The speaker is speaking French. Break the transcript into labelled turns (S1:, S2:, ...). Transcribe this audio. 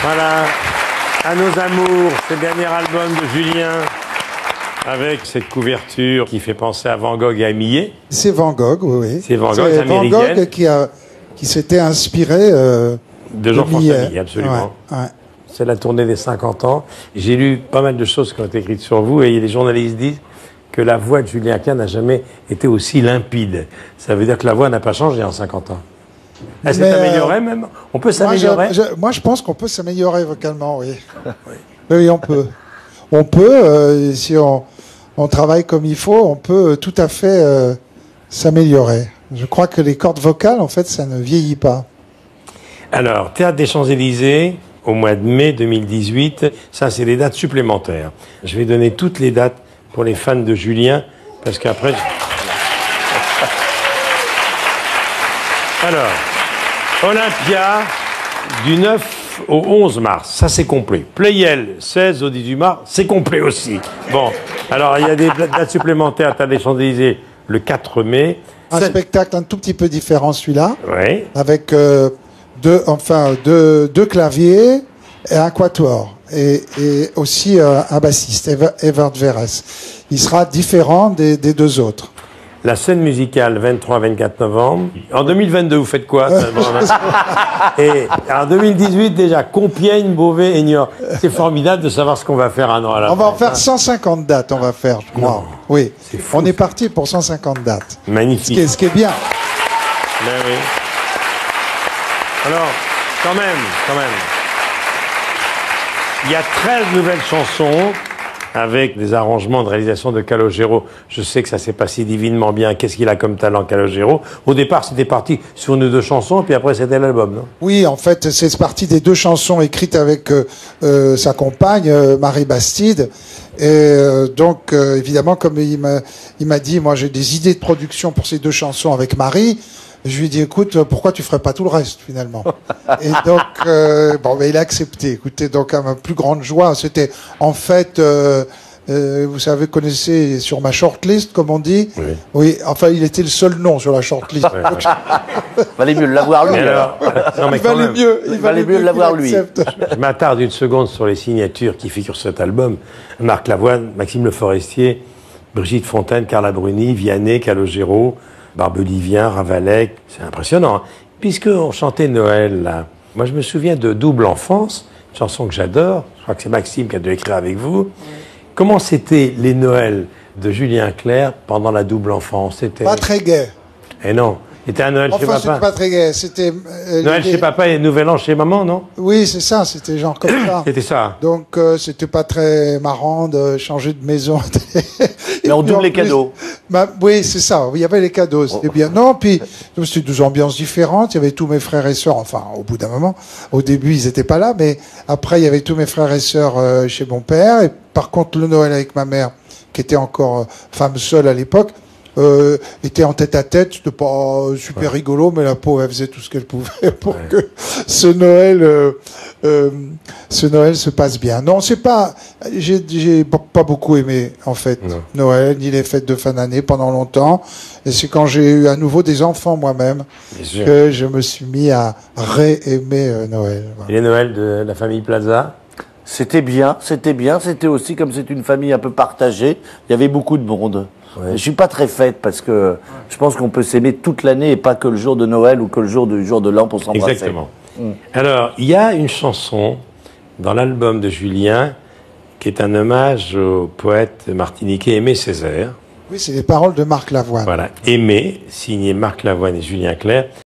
S1: Voilà, à nos amours, c'est le dernier album de Julien, avec cette couverture qui fait penser à Van Gogh et à Millet.
S2: C'est Van Gogh, oui.
S1: C'est Van Gogh,
S2: Van Gogh qui s'était inspiré
S1: de Jean-François Millet, absolument.
S2: Ouais, ouais.
S1: C'est la tournée des 50 ans. J'ai lu pas mal de choses qui ont été écrites sur vous, et les journalistes disent que la voix de Julien Clerc n'a jamais été aussi limpide. Ça veut dire que la voix n'a pas changé en 50 ans. Elle s'est améliorée même. On peut s'améliorer.
S2: Moi, je pense qu'on peut s'améliorer vocalement, oui. Oui, on peut. On peut, si on travaille comme il faut, on peut tout à fait s'améliorer. Je crois que les cordes vocales, en fait, ça ne vieillit pas.
S1: Alors, Théâtre des Champs-Élysées, au mois de mai 2018, ça, c'est des dates supplémentaires. Je vais donner toutes les dates pour les fans de Julien, parce qu'après... Alors, Olympia, du 9 au 11 mars, ça c'est complet. Playel, 16 au 18 mars, c'est complet aussi. Bon, alors il y a des dates supplémentaires, Théâtre des Champs-Élysées, le 4 mai.
S2: Un spectacle un tout petit peu différent celui-là,
S1: oui.
S2: Avec deux claviers et un quatuor, et aussi un bassiste, Evert Verres. Il sera différent des deux autres.
S1: La scène musicale, 23-24 novembre. En 2022, vous faites quoi? Et en 2018, déjà, Compiègne, Beauvais et Niort. C'est formidable de savoir ce qu'on va faire un an à la
S2: On va en faire 150 dates, on va faire, je crois. Oui, on est parti pour 150 dates.
S1: Magnifique.
S2: Ce qui est bien.
S1: Ben oui. Alors, quand même. Il y a 13 nouvelles chansons, avec des arrangements de réalisation de Calogero. Je sais que ça s'est passé divinement bien. Qu'est-ce qu'il a comme talent, Calogero? Au départ, c'était parti sur une ou deux chansons, puis après, c'était l'album, non? Oui,
S2: en fait, c'est parti des deux chansons écrites avec sa compagne, Marie Bastide. Et donc, évidemment, comme il m'a dit, moi, j'ai des idées de production pour ces deux chansons avec Marie. Je lui ai dit, écoute, pourquoi tu ferais pas tout le reste, finalement? Et donc, il a accepté. Écoutez, donc, à ma plus grande joie, c'était, en fait, vous savez, connaissez sur ma shortlist, comme on dit. Oui. Oui, enfin, il était le seul nom sur la shortlist.
S3: Il valait mieux l'avoir lui.
S2: Il valait mieux l'avoir lui.
S1: Je m'attarde une seconde sur les signatures qui figurent sur cet album. Marc Lavoine, Maxime Le Forestier, Brigitte Fontaine, Carla Bruni, Vianney, Calogero, Barbelivien, Ravalec, c'est impressionnant. Hein. Puisqu'on chantait Noël, là, moi je me souviens de Double Enfance, une chanson que j'adore, je crois que c'est Maxime qui a dû écrire avec vous. Oui. Comment c'était les Noëls de Julien Clerc pendant la Double Enfance? C'était
S2: pas très gai.
S1: Eh non, c'était un Noël chez papa.
S2: C'était pas très gai, c'était...
S1: Noël chez papa et Nouvel An chez maman, non?
S2: Oui, c'est ça, c'était genre comme ça.
S1: C'était ça.
S2: Donc c'était pas très marrant de changer de maison.
S3: Mais on double les cadeaux.
S2: Oui, c'est ça, il y avait les cadeaux, c'était bien. Non, puis c'était deux ambiances différentes, il y avait tous mes frères et sœurs, enfin au bout d'un moment, au début ils étaient pas là, mais après il y avait tous mes frères et sœurs chez mon père, et par contre le Noël avec ma mère, qui était encore femme seule à l'époque, était en tête à tête, c'était pas super rigolo, mais la pauvre elle faisait tout ce qu'elle pouvait pour que ce Noël se passe bien. Non, c'est pas, j'ai pas beaucoup aimé en fait Noël ni les fêtes de fin d'année pendant longtemps, et c'est quand j'ai eu à nouveau des enfants moi-même que je me suis mis à réaimer Noël. Voilà.
S1: Et les Noëls de la famille Plaza?
S3: C'était bien, c'était aussi comme c'est une famille un peu partagée, il y avait beaucoup de monde. Ouais. Je suis pas très fête parce que je pense qu'on peut s'aimer toute l'année et pas que le jour de Noël ou que le jour de l'an pour s'embrasser.
S1: Exactement. Alors, il y a une chanson dans l'album de Julien qui est un hommage au poète martiniquais Aimé Césaire.
S2: Oui, c'est les paroles de Marc Lavoine.
S1: Voilà, Aimé, signé Marc Lavoine et Julien Clerc.